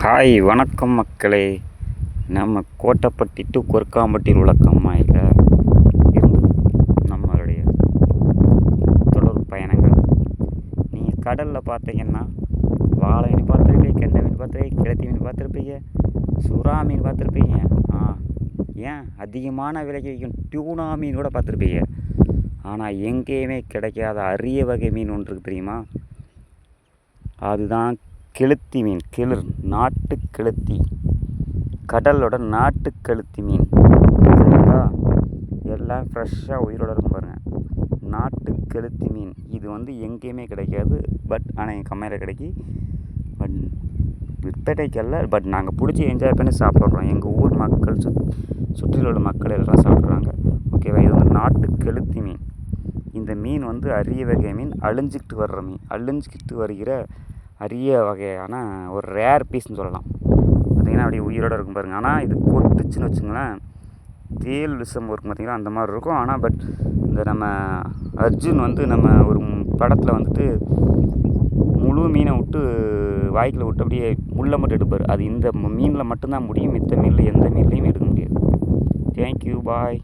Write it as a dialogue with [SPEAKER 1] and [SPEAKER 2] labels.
[SPEAKER 1] Hi வணக்கம் மக்களே. நம்ம கோட்டப்பட்டி டு கொருக்காம்பட்டியில் உள்ள கம்மாயில் இருந்து நம்மளுடைய தொடர் பயணங்கள். நீங்கள் கடலில் பார்த்தீங்கன்னா வாழை மீன் பார்த்துருப்பீங்க, கெண்டை மீன் பார்த்துருப்பீங்க, கிழத்தி மீன் பார்த்துருப்பீங்க, சுறா மீன் பார்த்துருப்பீங்க. ஏன் அதிகமான விலைக்கு விற்கும் டியூனா மீன் கூட பார்த்துருப்பீங்க. ஆனால் எங்கேயுமே கிடைக்காத அரிய வகை மீன் ஒன்று இருக்குது தெரியுமா? அதுதான் கெளுத்தி மீன். நாட்டு கெளுத்தி, கடலோட நாட்டு கெளுத்தி மீன். சரிங்களா? எல்லாம் ஃப்ரெஷ்ஷாக உயிரோடு இருக்கும் பாருங்கள். நாட்டு கெளுத்தி மீன் இது எங்கேயுமே கிடைக்காது. ஆனால் எங்கள் கம்மையில் கிடைக்கி. விற்பனைக்கல்ல, நாங்கள் பிடிச்சி என்ஜாய் பண்ணி சாப்பிட்றோம். எங்கள் ஊர் மக்கள் சுற்றிலுள்ள உள்ள மக்கள் எல்லாம் சாப்பிட்றாங்க. ஓகேவா? இது நாட்டு கெளுத்தி மீன். இந்த மீன் அரிய வகை மீன், அழிஞ்சிக்கிட்டு வர்ற மீன், அழிஞ்சிக்கிட்டு வருகிற அரிய வகையான ஒரு ரேர் பீஸ்ன்னு சொல்லலாம். பார்த்திங்கன்னா அப்படியே உயிரோடு இருக்கும் பாருங்கள். ஆனால் இது கொட்டுச்சுன்னு வச்சுங்களேன், தேல் விஷம் இருக்கும் பார்த்திங்களா, அந்த மாதிரி இருக்கும். ஆனால் இந்த நம்ம அர்ஜுன் நம்ம ஒரு படத்தில் முழு மீனை விட்டு வாய்க்கில் விட்டு அப்படியே முள்ளை மட்டும் எடுப்பார். அது இந்த மீனில் மட்டும்தான் முடியும். மித்த மீனில் எந்த மீன்லையும் எடுக்க முடியாது. தேங்க்யூ, பாய்.